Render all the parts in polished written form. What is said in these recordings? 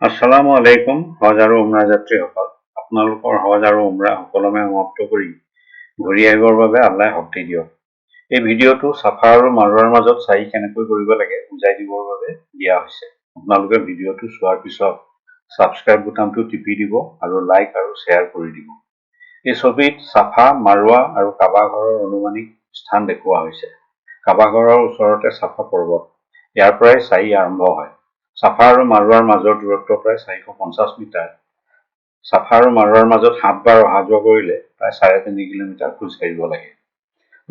আসসালামু আলাইকুম হজ আৰু উমৰা যাত্ৰীসকল। আপোনালোকৰ হজ আৰু উমৰা সুকলমে সমাপ্ত কৰি ঘূৰি আহিবৰ বাবে আল্লাহে শক্তি দিয়ক। এই ভিডিঅ'টো চাফা আৰু মাৰোৱাৰ মাজত চাই কেনেকৈ কৰিব লাগে বুজাই দিবৰ বাবে দিয়া হৈছে। আপোনালোকে ভিডিঅ'টো চোৱাৰ পিছত ছাবস্ক্ৰাইব বুটামটো টিপি দিব আৰু লাইক আৰু শ্বেয়াৰ কৰি দিব। এই ছবিত চাফা, মাৰোৱা আৰু কাবা ঘৰৰ অনুমানিক স্থান দেখুওৱা হৈছে। কাবা ঘৰৰ ওচৰতে চাফা পৰ্বত। ইয়াৰ পৰাই চাই আৰম্ভ হয়। চাফা আৰু মাৰোৱাৰ মাজৰ দূৰত্ব প্ৰায় 450 মিটাৰ। চাফা আৰু মাৰোৱাৰ মাজত 7 বাৰ অহা যোৱা কৰিলে প্ৰায় 3.5 কিলোমিটাৰ খোজকাঢ়িব লাগে।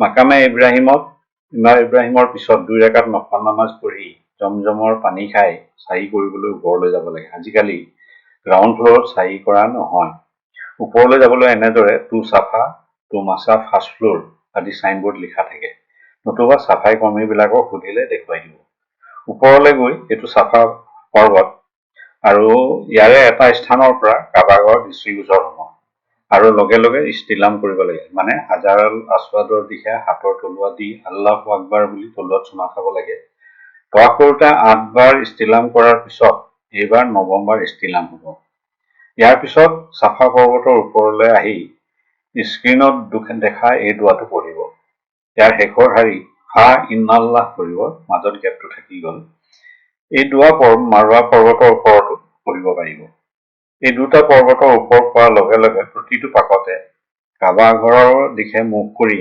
মাকামে ইব্ৰাহিমৰ পিছত 2 ৰাকাত নফল নামাজ পঢ়ি জমজমৰ পানী খাই চাই কৰিবলৈ ওপৰলৈ যাব লাগে। আজিকালি গ্ৰাউণ্ড ফ্ল'ৰত চাই কৰা নহয়। ওপৰলৈ যাবলৈ এনেদৰে টু চাফা, টু মাছা, ফাৰ্ষ্ট ফ্ল'ৰ আদি চাইনবোৰ্ড লিখা থাকে। নতুবা চাফাই কৰ্মীবিলাকক সুধিলে দেখুৱাই দিব। ওপৰলৈ গৈ এইটো চাফা পৰ্বত আৰু ইয়াৰে এটা স্থানৰ পৰা কাবাঘৰ দৃষ্টিগোচৰ হ'ব আৰু লগে লগে ইস্তিলাম কৰিব লাগে, মানে হাজাৰ আল আসৱাদৰ দিশে হাতৰ তলুৱা দি আল্লাহু আকবাৰ বুলি তলুৱাত চুমা খাব লাগে। তৱাফ কৰোঁতে 8 বাৰ ইস্তিলাম কৰাৰ পিছত এইবাৰ 9ম বাৰ ইস্তিলাম হ'ব। ইয়াৰ পিছত চাফা পৰ্বতৰ ওপৰলৈ আহি স্ক্ৰীণত দেখা এই দুৱাটো পঢ়িব। ইয়াৰ শেষৰ শাৰী ফা ইন্নাল্লাহ পঢ়িব, মাজত গেপটো থাকি গ'ল। এই দুৱা মাৰোৱা পৰ্বতৰ ওপৰতো পঢ়িব পাৰিব। এই দুটা পৰ্বতৰ ওপৰ পোৱাৰ লগে লগে প্ৰতিটো পাকতে কাবা ঘৰৰ দিশে মুখ কৰি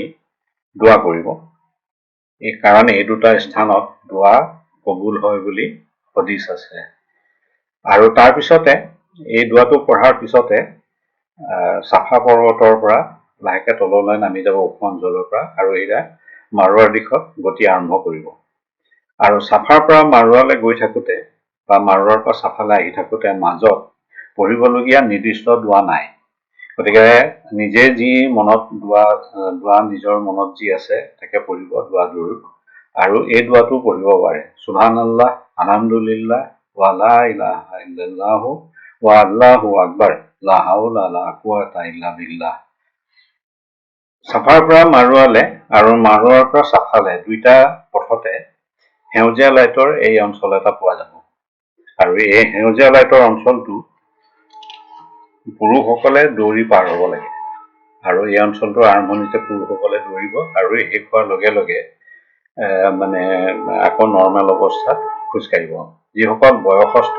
দোৱা কৰিব। এই কাৰণে এই দুটা স্থানত দোৱা কবুল হয় বুলি হদিছ আছে। আৰু তাৰপিছতে এই দোৱাটো পঢ়াৰ পিছতে চাফা পৰ্বতৰ পৰা লাহেকে তললৈ নামি যাব ওখ অঞ্চলৰ পৰা আৰু এয়া মাৰোৱাৰ দিশত গতি আৰম্ভ কৰিব। আৰু চাফাৰ পৰা মাৰোৱালৈ গৈ থাকোঁতে বা মাৰোৱাৰ পৰা চাফালৈ আহি থাকোঁতে মাজত পঢ়িবলগীয়া নিৰ্দিষ্ট দোৱা নাই। গতিকে নিজে যি মনত দোৱা নিজৰ মনত যি আছে তাকে পঢ়িব দোৱাটোৰ। আৰু এই দোৱাটো পঢ়িব পাৰে সুবহানাল্লাহ, আলহামদুলিল্লাহ, ওয়া লা ইলাহা ইল্লাল্লাহু ওয়া আল্লাহু আকবাৰ, লা হাওলা লা কুওয়াতা ইল্লা বিল্লাহ। চাফাৰ পৰা মাৰোৱালে আৰু মাৰোৱাৰ পৰা চাফালে দুইটা পথতে সেউজীয়া লাইটৰ এই অঞ্চল এটা পোৱা যাব। আৰু এই সেউজীয়া লাইটৰ অঞ্চলটো পুৰুষসকলে দৌৰি পাৰ হ'ব লাগে। আৰু এই অঞ্চলটোৰ আৰম্ভণিতে পুৰুষসকলে দৌৰিব আৰু শেষ হোৱাৰ লগে লগে মানে আকৌ নৰ্মেল অৱস্থাত খোজকাঢ়িব। যিসকল বয়সস্থ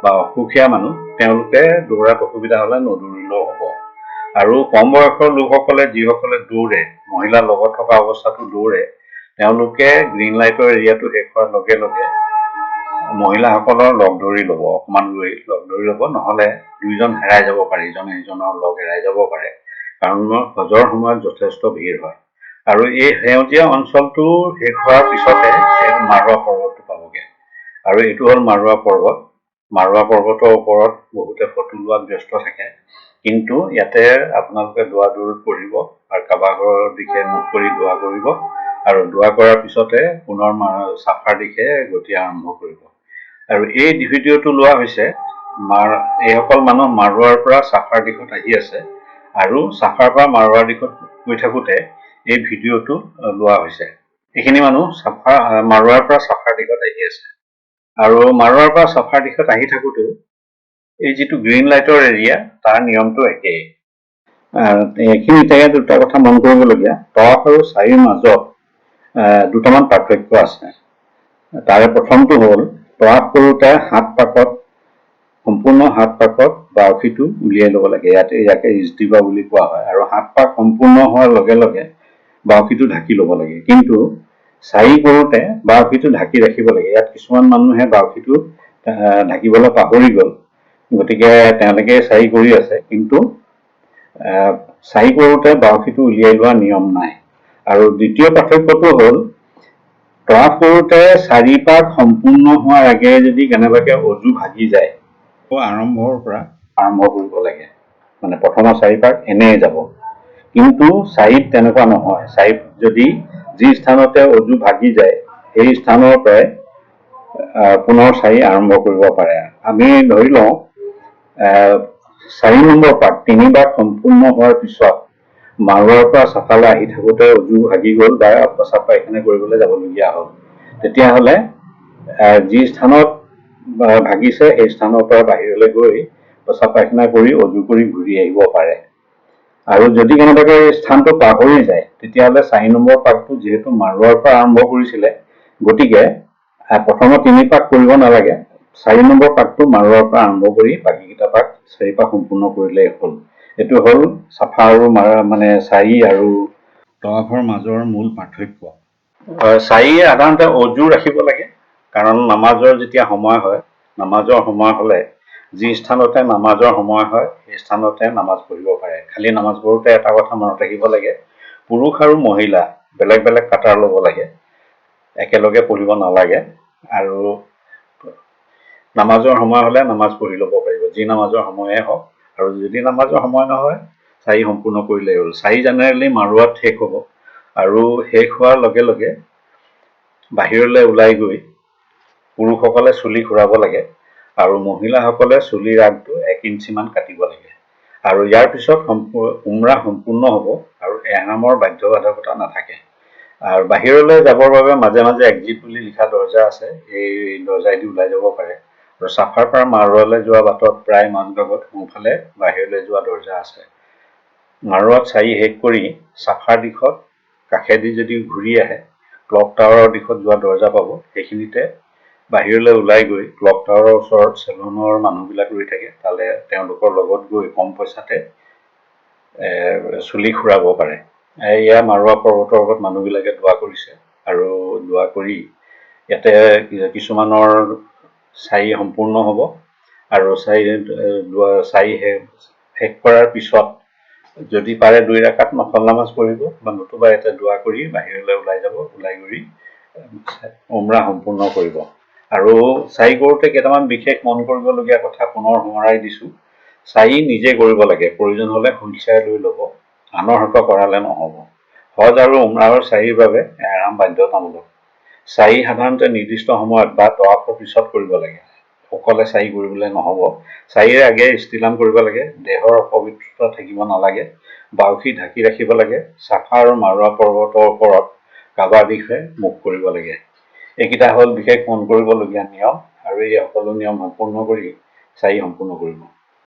বা অসুখীয়া মানুহ তেওঁলোকে দৌৰাত অসুবিধা হ'লে নদৌৰিলেও হ'ব। আৰু কম বয়সৰ লোকসকলে যিসকলে দৌৰে, মহিলাৰ লগত থকা অৱস্থাটো দৌৰে, তেওঁলোকে গ্ৰীণ লাইটৰ এৰিয়াটো শেষ হোৱাৰ লগে লগে মহিলাসকলৰ লগ ধৰি ল'ব, অকণমান লগ ধৰি ল'ব, নহ'লে দুইজন হেৰাই যাব পাৰে, ইজনে সিজনৰ লগ হেৰাই যাব পাৰে, কাৰণ হজৰ সময়ত যথেষ্ট ভিৰ হয়। আৰু এই সেউজীয়া অঞ্চলটো শেষ হোৱাৰ পিছতে মাৰোৱা পৰ্বতটো পাবগৈ। আৰু এইটো হ'ল মাৰোৱা পৰ্বত। মাৰোৱা পৰ্বতৰ ওপৰত বহুতে ফটো লোৱাত ব্যস্ত থাকে, কিন্তু ইয়াতে আপোনালোকে দোৱা দৌৰ পঢ়িব আৰু কাবা ঘৰৰ দিশে মুখ কৰি দোৱা কৰিব আৰু দোৱা কৰাৰ পিছতে পুনৰ চাফাৰ দিশে গতি আৰম্ভ কৰিব। আৰু এই ভিডিঅ'টো লোৱা হৈছে এইসকল মানুহ মাৰোৱাৰ পৰা চাফাৰ দিশত আহি আছে আৰু চাফাৰ পৰা মাৰোৱাৰ দিশত গৈ থাকোঁতে এই ভিডিঅ'টো লোৱা হৈছে। এইখিনি মানুহ মাৰোৱাৰ পৰা চাফাৰ দিশত আহি আছে আৰু মাৰোৱাৰ পৰা চাফাৰ দিশত আহি থাকোঁতেও এই যিটো গ্ৰীণ লাইটৰ এৰিয়া তাৰ নিয়মটো একেই। এইখিনিতে দুটা কথা মন কৰিবলগীয়া, তৱাফ আৰু চাৰিৰ মাজত দুটামান পাৰ্থক্য আছে। তাৰে প্ৰথমটো হ'ল তৱাফ কৰোঁতে সম্পূৰ্ণ 7 পাকত বাউসীটো উলিয়াই ল'ব লাগে। ইয়াকে ইজদিবা বুলি কোৱা হয়। আৰু 7 পাক সম্পূৰ্ণ হোৱাৰ লগে লগে বাউসীটো ঢাকি ল'ব লাগে। কিন্তু চাৰি কৰোঁতে বাউসীটো ঢাকি ৰাখিব লাগে। ইয়াত কিছুমান মানুহে বাউসীটো ঢাকিবলৈ পাহৰি গ'ল, গতিকে তেওঁলোকে চাৰি কৰি আছে, কিন্তু চাৰি কৰোঁতে বাউসীটো উলিয়াই লোৱাৰ নিয়ম নাই। আৰু দ্বিতীয় পাৰ্থক্যটো হ'ল তৱাফ কৰোঁতে 4 পাক সম্পূৰ্ণ হোৱাৰ আগেয়ে যদি কেনেবাকৈ অজু ভাগি যায়, আৰম্ভৰ পৰা আৰম্ভ কৰিব লাগে, মানে প্ৰথমৰ 4 পাক এনেই যাব। কিন্তু চাৰিত তেনেকুৱা নহয়। চাৰিত যদি যি স্থানতে অজু ভাগি যায় সেই স্থানৰ পৰাই পুনৰ 4 আৰম্ভ কৰিব পাৰে। আমি ধৰি লওঁ 4 নম্বৰ পাক 3 বাৰ সম্পূৰ্ণ হোৱাৰ পিছত মাৰোৱাৰ পৰা চাফালৈ আহি থাকোঁতে অজু ভাগি গ'ল বা প্ৰস্ৰাৱ পায়খানা কৰিবলৈ যাবলগীয়া হ'ল, তেতিয়াহ'লে যি স্থানত ভাগিছে সেই স্থানৰ পৰা বাহিৰলৈ গৈ পেচাব পায়খানা কৰি অজু কৰি ঘূৰি আহিব পাৰে। আৰু যদি কেনেবাকৈ স্থানটো পাহৰি যায় তেতিয়াহ'লে 4 নম্বৰ পাকটো যিহেতু মাৰোৱাৰ পৰা আৰম্ভ কৰিছিলে, গতিকে প্ৰথমে 3 পাক কৰিব নালাগে, 4 নম্বৰ পাকটো মাৰোৱাৰ পৰা আৰম্ভ কৰি বাকীকেইটা পাক 4 পাক সম্পূৰ্ণ কৰিলেই হ'ল। এইটো হ'ল চাফা আৰু মানে চাৰি আৰু তৱাফৰ মাজৰ মূল পাৰ্থক্য। চাৰি সাধাৰণতে অজু ৰাখিব লাগে, কাৰণ নামাজৰ যেতিয়া সময় হয়, নামাজৰ সময় হ'লে যি স্থানতে নামাজৰ সময় হয় সেই স্থানতে নামাজ পঢ়িব পাৰে। খালি নামাজ পঢ়োতে এটা কথা মনত ৰাখিব লাগে, পুৰুষ আৰু মহিলা বেলেগ বেলেগ কাটাৰ ল'ব লাগে, একেলগে পঢ়িব নালাগে। আৰু নামাজৰ সময় হ'লে নামাজ পঢ়ি ল'ব পাৰিব, যি নামাজৰ সময়ে হওক। আৰু যদি নামাজৰ সময় নহয়, চাৰি সম্পূৰ্ণ কৰিলেই হ'ল। চাৰি জেনেৰেলি মাৰোৱাত শেষ হ'ব, আৰু শেষ হোৱাৰ লগে লগে বাহিৰলৈ ওলাই গৈ পুৰুষসকলে চুলি খুৰাব লাগে, আৰু মহিলাসকলে চুলিৰ আগটো 1 ইঞ্চিমান কাটিব লাগে। আৰু ইয়াৰ পিছত উমৰা সম্পূৰ্ণ হ'ব আৰু এহৰামৰ বাধ্যবাধকতা নাথাকে। আৰু বাহিৰলৈ যাবৰ বাবে মাজে মাজে এক্সিট বুলি লিখা দৰ্জা আছে, এই দৰ্জাইদি ওলাই যাব পাৰে। আৰু চাফাৰ পৰা মাৰোৱালৈ যোৱা বাটত প্ৰায় মাজভাগত সোঁফালে বাহিৰলৈ যোৱা দৰ্জা আছে। মাৰোৱাত চাৰি শেষ কৰি চাফাৰ দিশত কাষেদি যদি ঘূৰি আহে ক্লক টাৱাৰৰ দিশত যোৱা দৰ্জা পাব, সেইখিনিতে বাহিৰলৈ ওলাই গৈ ক্লক টাৱাৰৰ ওচৰত চেলুনৰ মানুহবিলাক ৰৈ থাকে, তালৈ তেওঁলোকৰ লগত গৈ কম পইচাতে চুলি খুৰাব পাৰে। এয়া মাৰোৱা পৰ্বতৰ ওপৰত মানুহবিলাকে দোৱা কৰিছে, আৰু দোৱা কৰি ইয়াতে কিছুমানৰ চাৰি সম্পূৰ্ণ হ'ব। আৰু চাৰি শেষ কৰাৰ পিছত যদি পাৰে 2 ৰাকাত নফল নামাজ পঢ়িব, বা নতুবা ইয়াতে দোৱা কৰি বাহিৰলৈ ওলাই যাব, ওলাই গৈ উমৰা সম্পূৰ্ণ কৰিব। আৰু চাৰি কৰোঁতে কেইটামান বিশেষ মন কৰিবলগীয়া কথা পুনৰ সোঁৱৰাই দিছোঁ। চাৰি নিজে কৰিব লাগে, প্ৰয়োজন হ'লে হুইলচেয়াৰ লৈ ল'ব, আনৰ হাতত কৰালে নহ'ব। হজ আৰু উমৰাহৰ চাৰিৰ বাবে এহৰাম বাধ্যতামূলক। চাৰি সাধাৰণতে নিৰ্দিষ্ট সময়ত বা তৱাফৰ পিছত কৰিব লাগে, সকলে চাৰি কৰিবলৈ নহ'ব। চাৰিৰে আগে ইস্তিলাম কৰিব লাগে, দেহৰ অপবিত্ৰতা থাকিব নালাগে, বাউসী ঢাকি ৰাখিব লাগে, চাফা আৰু মাৰোৱা পৰ্বতৰ ওপৰত কাবাৰ দিশে মুখ কৰিব লাগে। এইকেইটা হ'ল বিশেষ মন কৰিবলগীয়া নিয়ম, আৰু এই সকলো নিয়ম সম্পূৰ্ণ কৰি চাৰি সম্পূৰ্ণ কৰিব।